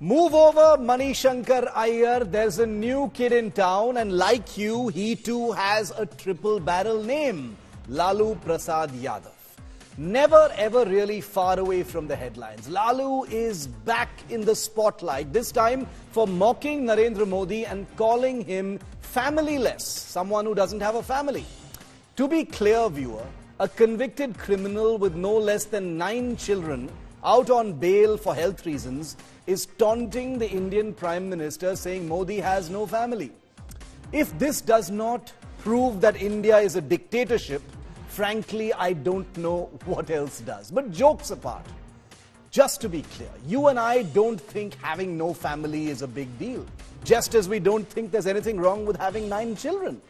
Move over, Manishankar Iyer. There's a new kid in town, and like you, he too has a triple barrel name, Lalu Prasad Yadav. Never ever really far away from the headlines. Lalu is back in the spotlight, this time for mocking Narendra Modi and calling him familyless, someone who doesn't have a family. To be clear, viewer, a convicted criminal with no less than 9 children out on bail for health reasons is taunting the Indian Prime Minister, saying Modi has no family. If this does not prove that India is a dictatorship, frankly, I don't know what else does. But jokes apart, just to be clear, you and I don't think having no family is a big deal, just as we don't think there's anything wrong with having 9 children.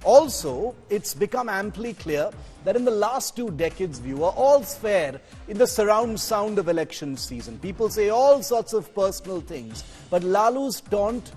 Also, it's become amply clear that in the last 2 decades, viewer, all's fair in the surround sound of election season. People say all sorts of personal things, but Lalu's taunt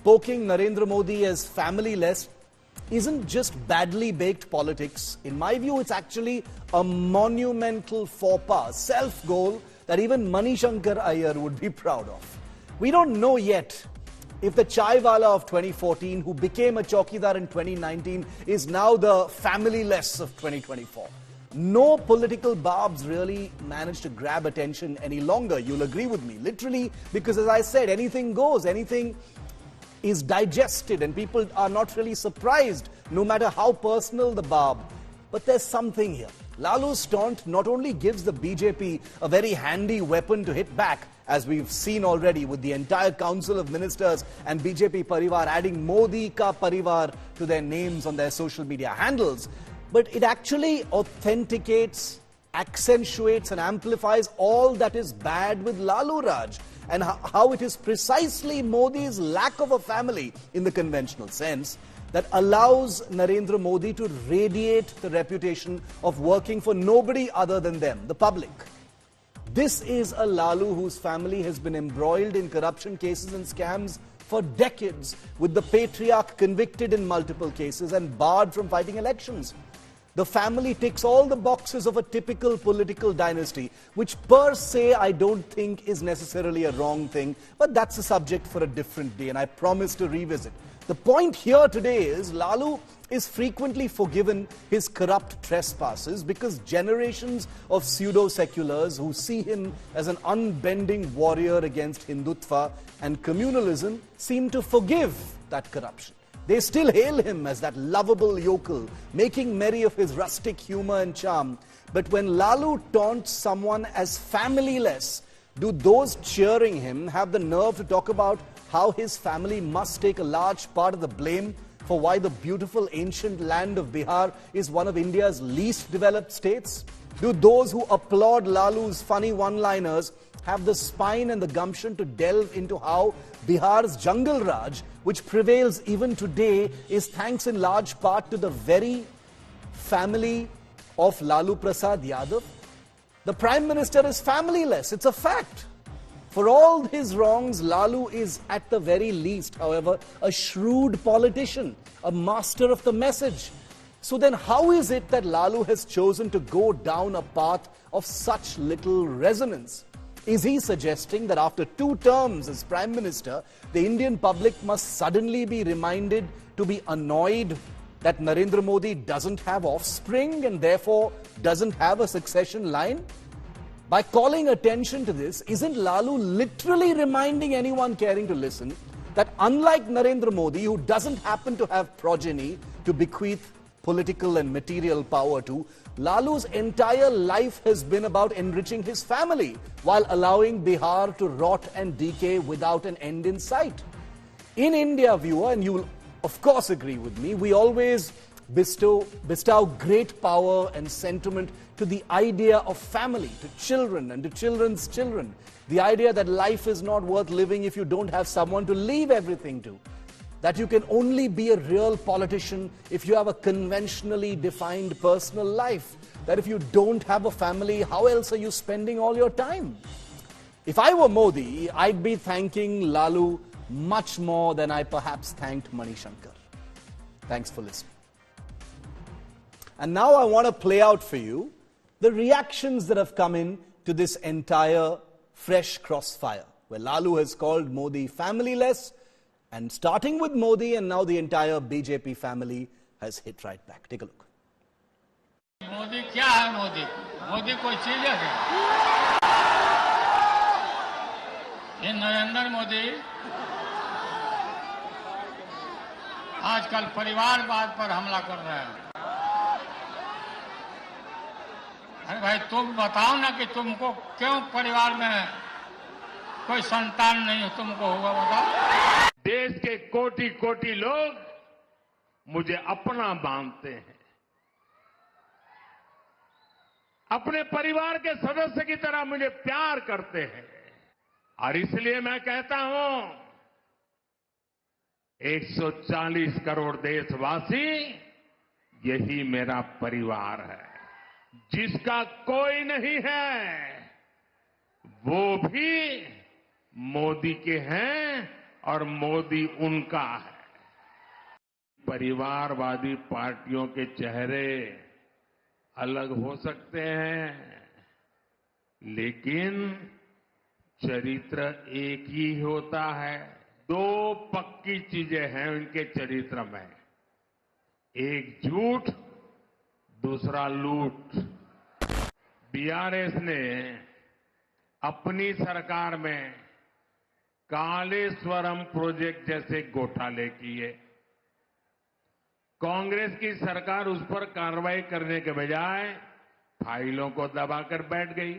poking Narendra Modi as familyless isn't just badly baked politics. In my view, it's actually a monumental faux pas, self-goal that even Manishankar Iyer would be proud of. We don't know yet if the chaiwala of 2014, who became a chowkidar in 2019, is now the familyless of 2024. No political barbs really manage to grab attention any longer, you'll agree with me. Literally, because as I said, anything goes, anything is digested, and people are not really surprised, no matter how personal the barb. But there's something here. Lalu's taunt not only gives the BJP a very handy weapon to hit back, as we've seen already with the entire Council of Ministers and BJP Parivar adding Modi ka Parivar to their names on their social media handles, but it actually authenticates, accentuates and amplifies all that is bad with Lalu Raj, and how it is precisely Modi's lack of a family in the conventional sense that allows Narendra Modi to radiate the reputation of working for nobody other than them, the public. This is a Lalu whose family has been embroiled in corruption cases and scams for decades, with the patriarch convicted in multiple cases and barred from fighting elections. The family ticks all the boxes of a typical political dynasty, which per se I don't think is necessarily a wrong thing, but that's a subject for a different day, and I promise to revisit. The point here today is Lalu is frequently forgiven his corrupt trespasses because generations of pseudo-seculars who see him as an unbending warrior against Hindutva and communalism seem to forgive that corruption. They still hail him as that lovable yokel, making merry of his rustic humor and charm. But when Lalu taunts someone as familyless, do those cheering him have the nerve to talk about how his family must take a large part of the blame for why the beautiful ancient land of Bihar is one of India's least developed states? Do those who applaud Lalu's funny one-liners have the spine and the gumption to delve into how Bihar's jungle Raj, which prevails even today, is thanks in large part to the very family of Lalu Prasad Yadav? The Prime Minister is familyless, it's a fact. For all his wrongs, Lalu is at the very least, however, a shrewd politician, a master of the message. So then how is it that Lalu has chosen to go down a path of such little resonance? Is he suggesting that after 2 terms as Prime Minister, the Indian public must suddenly be reminded to be annoyed that Narendra Modi doesn't have offspring and therefore doesn't have a succession line? By calling attention to this, isn't Lalu literally reminding anyone caring to listen that unlike Narendra Modi, who doesn't happen to have progeny to bequeath political and material power to, Lalu's entire life has been about enriching his family while allowing Bihar to rot and decay without an end in sight. In India, viewer, and you will of course agree with me, we always bestow great power and sentiment to the idea of family, to children and to children's children. The idea that life is not worth living if you don't have someone to leave everything to. That you can only be a real politician if you have a conventionally defined personal life. That if you don't have a family, how else are you spending all your time? If I were Modi, I'd be thanking Lalu much more than I perhaps thanked Manishankar. Thanks for listening. And now I want to play out for you the reactions that have come in to this entire fresh crossfire. where Lalu has called Modi familyless, and starting with Modi and now the entire BJP family has hit right back. Take a look. Modi क्या है? मोदी कोई चीज है क्या? ये नरेंद्र मोदी आजकल परिवारवाद पर हमला कर रहे हैं। अरे भाई तुम बताओ ना कि तुमको क्यों परिवार में कोई संतान नहीं तुमको हुआ, बताओ। देश के कोटि कोटि लोग मुझे अपना मानते हैं, अपने परिवार के सदस्य की तरह मुझे प्यार करते हैं, और इसलिए मैं कहता हूं 140 करोड़ देशवासी यही मेरा परिवार है। जिसका कोई नहीं है वो भी मोदी के हैं और मोदी उनका है। परिवारवादी पार्टियों के चेहरे अलग हो सकते हैं, लेकिन चरित्र एक ही होता है। दो पक्की चीजें हैं उनके चरित्र में, एक झूठ, दूसरा लूट। बीआरएस ने अपनी सरकार में कालेश्वरम प्रोजेक्ट जैसे घोटाले किए। कांग्रेस की सरकार उस पर कार्रवाई करने के बजाय फाइलों को दबाकर बैठ गई।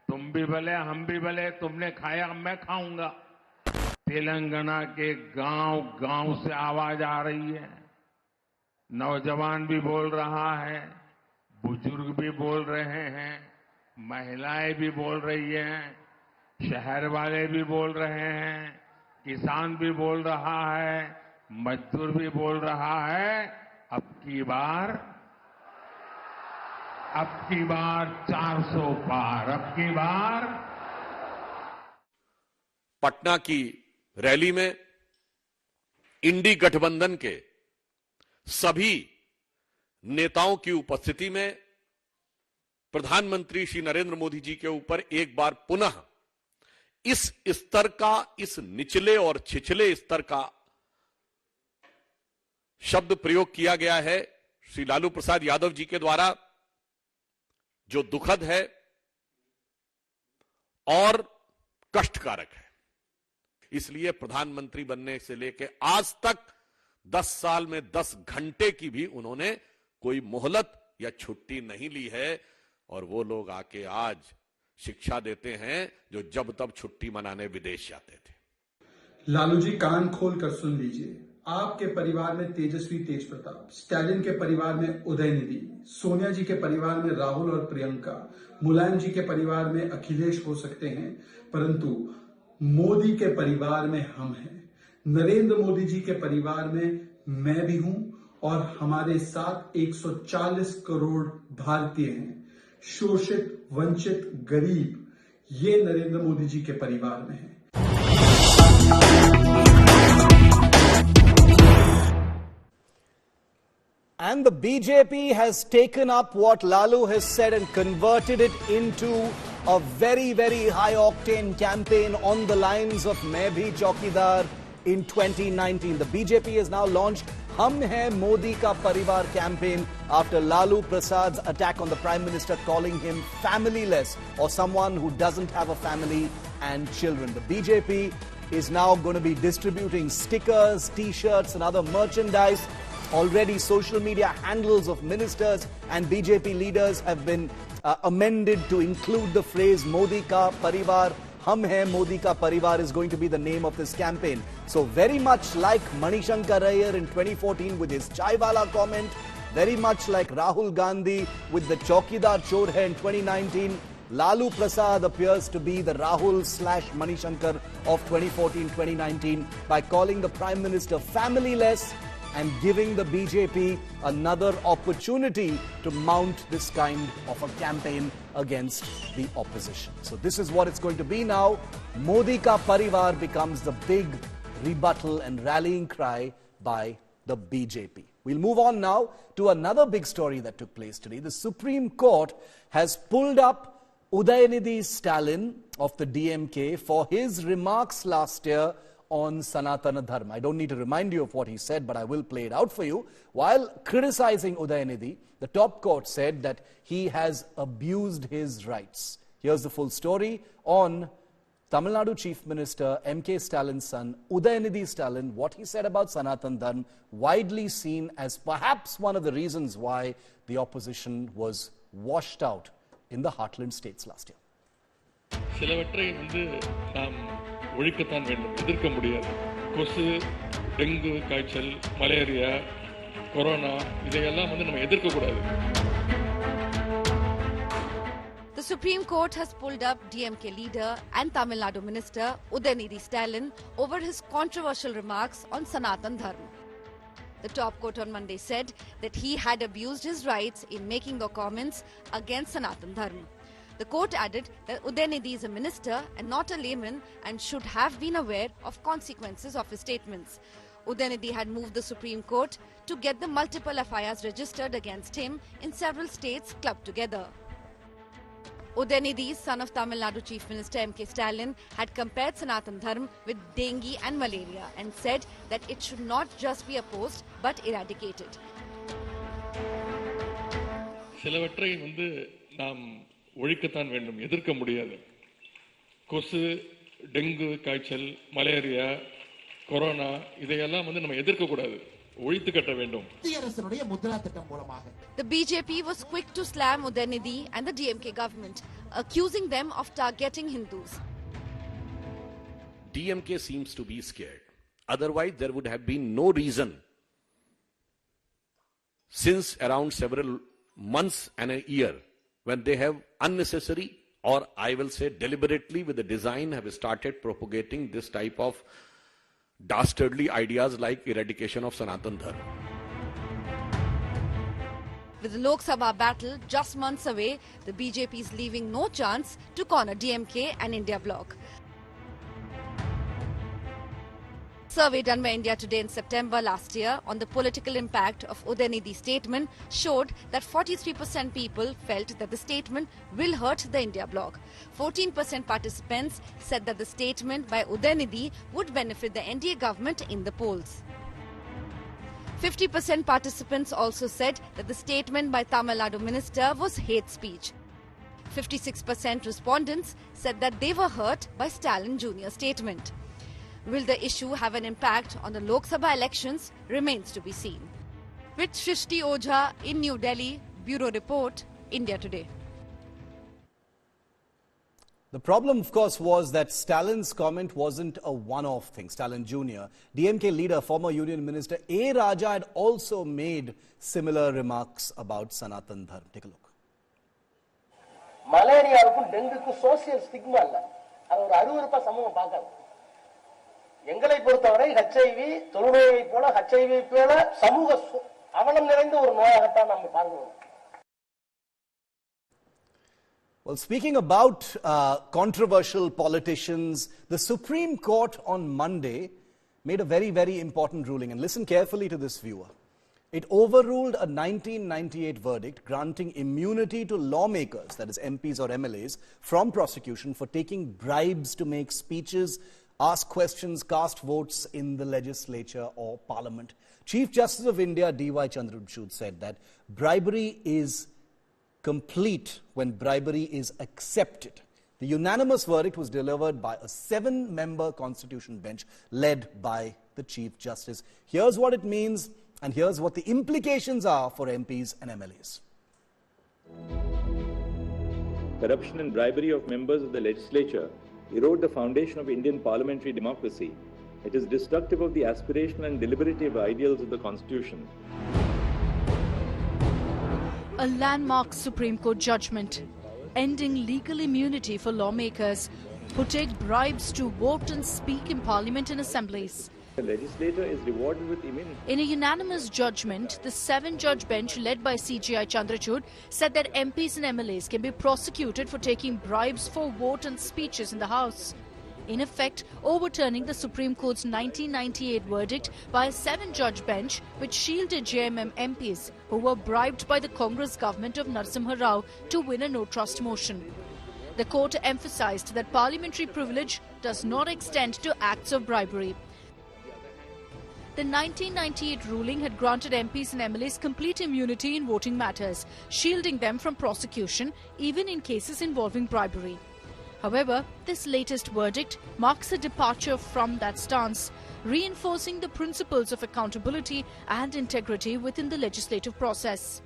तुम भी भले हम भी भले, तुमने खाया मैं खाऊंगा। तेलंगाना के गांव गांव से आवाज आ रही है, नौजवान भी बोल रहा है, बुजुर्ग भी बोल रहे हैं, महिलाएं भी बोल रही हैं, शहर वाले भी बोल रहे हैं, किसान भी बोल रहा है, मजदूर भी बोल रहा है। अब की बार 400 पार, अब की बार। पटना की रैली में इंडी गठबंधन के सभी नेताओं की उपस्थिति में प्रधानमंत्री श्री नरेंद्र मोदी जी के ऊपर एक बार पुनः इस स्तर का, इस निचले और छिछले स्तर का शब्द प्रयोग किया गया है श्री लालू प्रसाद यादव जी के द्वारा, जो दुखद है और कष्टकारक है। इसलिए प्रधानमंत्री बनने से लेकर आज तक 10 साल में 10 घंटे की भी उन्होंने कोई मोहलत या छुट्टी नहीं ली है, और वो लोग आके आज शिक्षा देते हैं जो जब तब छुट्टी मनाने विदेश जाते थे। लालू जी कान खोल कर सुन लीजिए। आपके परिवार में तेजस्वी तेज प्रताप, स्टालिन के परिवार में उदयनिधि, सोनिया जी के परिवार में राहुल और प्रियंका, मुलायम जी के परिवार में अखिलेश हो सकते हैं, परंतु मोदी के परिवार में हम हैं। नरेंद्र मोदी जी के परिवार में मैं भी हूं और हमारे साथ 140 करोड़ भारतीय हैं। शोषित, वंचित, गरीब, ये नरेंद्र मोदी जी के परिवार में है। And the BJP has taken up what Lalu has said and converted it into a very, very high-octane campaign on the lines of Main Bhi Chaukidar in 2019. The BJP has now launched Hum Hai Modi Ka Parivar campaign after Lalu Prasad's attack on the Prime Minister, calling him familyless or someone who doesn't have a family and children. The BJP is now going to be distributing stickers, t-shirts and other merchandise. Already social media handles of ministers and BJP leaders have been amended to include the phrase Modi Ka Parivar. Hum Hai Modi Ka Parivar is going to be the name of this campaign. So very much like Manishankar Iyer in 2014 with his Chai Wala comment, very much like Rahul Gandhi with the Chaukidar Chor Hai in 2019, Lalu Prasad appears to be the Rahul/Manishankar of 2014-2019 by calling the Prime Minister familyless and giving the BJP another opportunity to mount this kind of a campaign against the opposition. So this is what it's going to be now. Modi Ka Parivar becomes the big rebuttal and rallying cry by the BJP. We'll move on now to another big story that took place today. The Supreme Court has pulled up Udidi Stalin of the DMK for his remarks last year on Sanatana Dharma. I don't need to remind you of what he said, but I will play it out for you. While criticizing Udayinidhi, the top court said that he has abused his rights. Here's the full story on Tamil Nadu Chief Minister M.K. Stalin's son, Udayinidhi Stalin, what he said about Sanatan Dharma, widely seen as perhaps one of the reasons why the opposition was washed out in the heartland states last year. சிலவற்றை நாம் ஒழிக்கத்தான் வேண்டும், எதிர்க்க முடியாது. கொசு, dengue காய்ச்சல், malaria, corona இதையெல்லாம் நம்ம எதிர்க்க கூடாது. The Supreme Court has pulled up DMK leader and Tamil Nadu Minister Udayinidhi Stalin over his controversial remarks on Sanatan Dharma. The top court on Monday said that he had abused his rights in making the comments against Sanatan Dharma. The court added that Udayinidhi is a minister and not a layman and should have been aware of consequences of his statements. Udayinidhi had moved the Supreme Court to get the multiple FIRs registered against him in several states clubbed together. Udayinidhi, son of Tamil Nadu Chief Minister M.K. Stalin, had compared Sanatan Dharma with dengue and malaria and said that it should not just be opposed but eradicated. சிலவற்றை நாம் ஒழிக்கத்தான் வேண்டும், எதிர்க்க முடியாது. கொசு, dengue காய்ச்சல், malaria, corona இதையெல்லாம் நம்ம எதிர்க்க கூடாது, ஒழித்து கட்ட வேண்டும். The BJP was quick to slam Udayinidhi and the DMK government, accusing them of targeting Hindus. DMK seems to be scared. Otherwise, there would have been no reason since around several months and a year when they have unnecessary, or I will say deliberately with the design, have started propagating this type of dastardly ideas like eradication of Sanatan Dharma. With the Lok Sabha battle just months away, the BJP is leaving no chance to corner DMK and India bloc. Survey done by India Today in September last year on the political impact of Udayinidhi's statement showed that 43% people felt that the statement will hurt the India bloc. 14% participants said that the statement by Udayinidhi would benefit the NDA government in the polls. 50% participants also said that the statement by Tamil Nadu minister was hate speech. 56% respondents said that they were hurt by Stalin Jr.'s statement. Will the issue have an impact on the Lok Sabha elections remains to be seen. With Shrishti Ojha in New Delhi, Bureau Report, India Today. The problem, of course, was that Stalin's comment wasn't a one-off thing. Stalin Jr., DMK leader, former Union Minister A. Raja had also made similar remarks about Sanatan Dharma. Take a look. Malaria and social stigma எங்களை பொறுத்தவரை HIV தொழுநோயை போல HIV போல சமூக அவலம் நிறைந்த ஒரு நோயாகத்தான் நாம் பார்க்கிறோம். Well, speaking about controversial politicians, the Supreme Court on Monday made a very, very important ruling. And listen carefully to this, viewer. It overruled a 1998 verdict granting immunity to lawmakers, that is MPs or MLAs, from prosecution for taking bribes to make speeches, ask questions, cast votes in the legislature or parliament. Chief Justice of India D.Y. Chandrachud said that bribery is complete when bribery is accepted. The unanimous verdict was delivered by a 7-member constitution bench led by the Chief Justice. Here's what it means and here's what the implications are for MPs and MLAs. Corruption and bribery of members of the legislature erode the foundation of Indian parliamentary democracy. It is destructive of the aspirational and deliberative ideals of the Constitution. A landmark Supreme Court judgment ending legal immunity for lawmakers who take bribes to vote and speak in parliament and assemblies. The legislator is rewarded with immunity. In a unanimous judgment, the 7-judge bench led by CJI Chandrachud said that MPs and MLAs can be prosecuted for taking bribes for vote and speeches in the House, in effect overturning the Supreme Court's 1998 verdict by a 7-judge bench which shielded JMM MPs who were bribed by the Congress government of Narasimha Rao to win a no-trust motion. The court emphasized that parliamentary privilege does not extend to acts of bribery. The 1998 ruling had granted MPs and MLAs complete immunity in voting matters, shielding them from prosecution even in cases involving bribery. However, this latest verdict marks a departure from that stance, reinforcing the principles of accountability and integrity within the legislative process.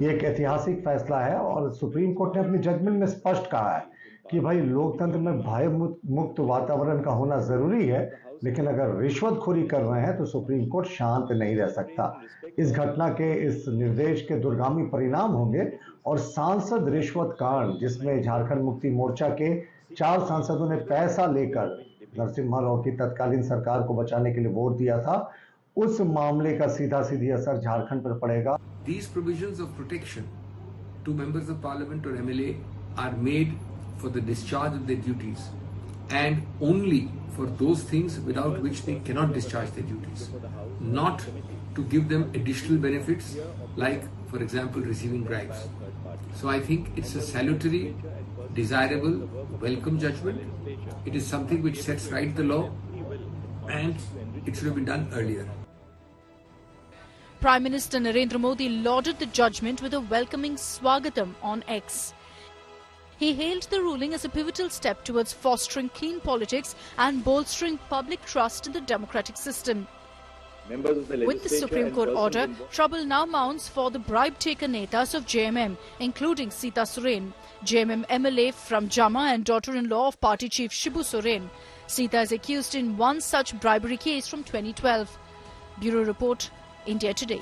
ये एक ऐतिहासिक फैसला है और supreme court ने अपनी judgement में स्पष्ट कहा है कि भाई लोकतंत्र में भय मुक्त वातावरण का होना जरूरी है, लेकिन अगर रिश्वतखोरी कर रहे हैं तो सुप्रीम कोर्ट शांत नहीं रह सकता। इस घटना के इस निर्देश के दूरगामी परिणाम होंगे और सांसद रिश्वत कांड, जिसमें झारखंड मुक्ति मोर्चा के 4 सांसदों ने पैसा लेकर नरसिम्हा राव की तत्कालीन सरकार को बचाने के लिए वोट दिया था, उस मामले का सीधा-सीधी असर झारखंड पर पड़ेगा। These provisions of protection to members of parliament or MLA are made for the discharge of their duties and only for those things without which they cannot discharge their duties, not to give them additional benefits like, for example, receiving bribes. So I think it's a salutary, desirable, welcome judgment. It is something which sets right the law and it should have been done earlier. Prime Minister Narendra Modi lauded the judgment with a welcoming swagatam on X. He hailed the ruling as a pivotal step towards fostering clean politics and bolstering public trust in the democratic system. With the Supreme Court order, trouble now mounts for the bribe-taker netas of JMM, including Sita Soren, JMM MLA from Jammu and daughter-in-law of party chief Shibu Soren. Sita is accused in one such bribery case from 2012. Bureau Report, India Today.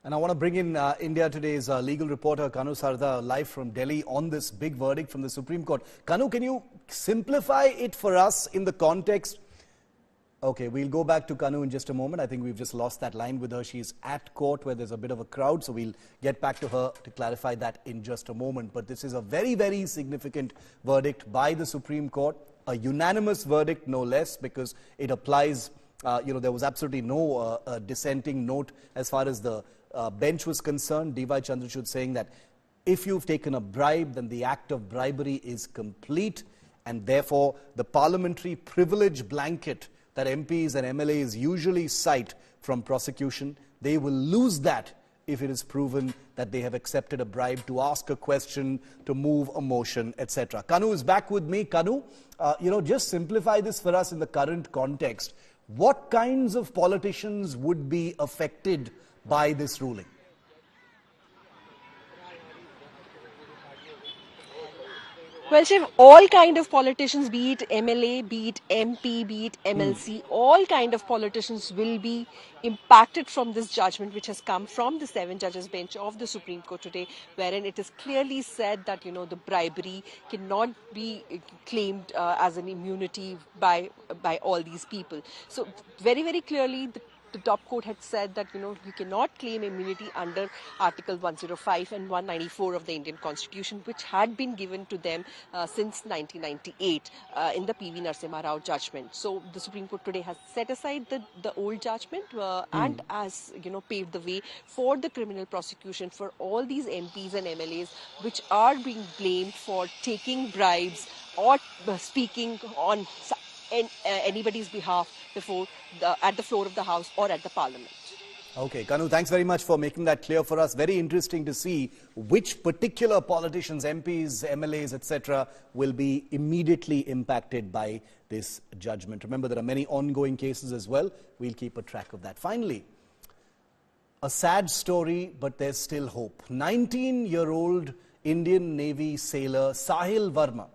And I want to bring in India Today's legal reporter Kanu Sarda live from Delhi on this big verdict from the Supreme Court. Kanu, can you simplify it for us in the context? Okay, we'll go back to Kanu in just a moment. I think we've just lost that line with her. She's at court where there's a bit of a crowd, so we'll get back to her to clarify that in just a moment. But this is a very, very significant verdict by the Supreme Court, a unanimous verdict, no less, because it applies, there was absolutely no dissenting note as far as the bench was concerned. D.Y. Chandrachud saying that if you've taken a bribe, then the act of bribery is complete, and therefore the parliamentary privilege blanket that MPs and MLAs usually cite from prosecution, they will lose that if it is proven that they have accepted a bribe to ask a question, to move a motion, etc. Kanu is back with me. Kanu, just simplify this for us in the current context. What kinds of politicians would be affected by this ruling? Well, Shiv, all kind of politicians, be it MLA, be it MP, be it MLC, all kind of politicians will be impacted from this judgment which has come from the 7 judges bench of the Supreme Court today, wherein it is clearly said that, the bribery cannot be claimed as an immunity by all these people. So very, very clearly, the top court had said that, you cannot claim immunity under Article 105 and 194 of the Indian Constitution, which had been given to them since 1998 in the P.V. Narasimha Rao judgment. So the Supreme Court today has set aside the old judgment and has, paved the way for the criminal prosecution for all these MPs and MLAs which are being blamed for taking bribes or speaking on anybody's behalf at the floor of the House or at the Parliament. Okay, Kanu, thanks very much for making that clear for us. Very interesting to see which particular politicians, MPs, MLAs, etc. will be immediately impacted by this judgment. Remember, there are many ongoing cases as well. We'll keep a track of that. Finally, a sad story, but there's still hope. 19-year-old Indian Navy sailor Sahil Varma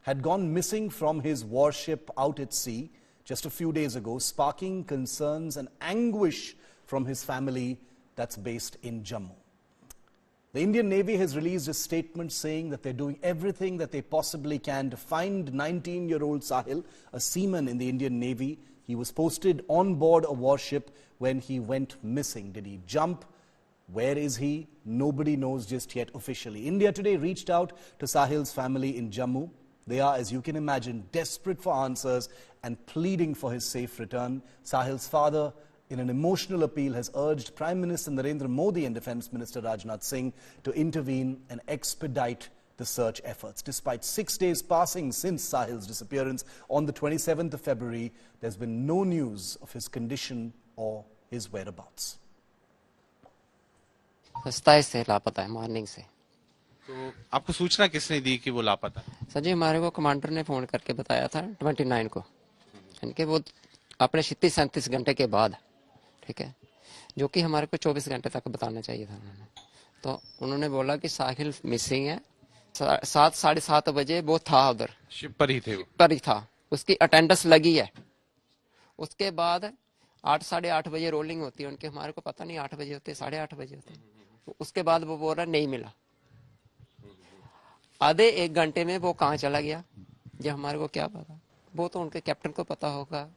had gone missing from his warship out at sea just a few days ago, sparking concerns and anguish from his family that's based in Jammu. The Indian Navy has released a statement saying that they're doing everything that they possibly can to find 19-year-old Sahil, a seaman in the Indian Navy. He was posted on board a warship when he went missing. Did he jump? Where is he? Nobody knows just yet officially. India Today reached out to Sahil's family in Jammu. They are, as you can imagine, desperate for answers and pleading for his safe return. Sahil's father in an emotional appeal, has urged Prime Minister Narendra Modi and Defence Minister Rajnath Singh to intervene and expedite the search efforts. Despite 6 days passing since Sahil's disappearance on the 27th of February, there's been no news of his condition or his whereabouts. 27 से लापता है, morning से। तो आपको सूचना किसने दी कि वो लापता है? सर जी, हमारे को कमांडर ने फोन करके बताया था 29 को, इनके वो अपने 37 घंटे के बाद, ठीक है, जो कि हमारे को 24 घंटे तक बताना चाहिए था उन्होंने। तो उन्होंने बोला कि साहिल मिसिंग है। 7 साढ़े 7 बजे वो था उधर, शिप पर ही थे, वो पर ही था, उसकी अटेंडेंस लगी है। उसके बाद 8 साढ़े 8 बजे रोलिंग होती है उनके, हमारे को पता नहीं 8 बजे होते, 8:30 बजे होते। उसके बाद वो बोल रहा नहीं मिला। आधे 1 घंटे में वो कहाँ चला गया, ये हमारे को क्या पता, वो तो उनके कैप्टन को पता होगा।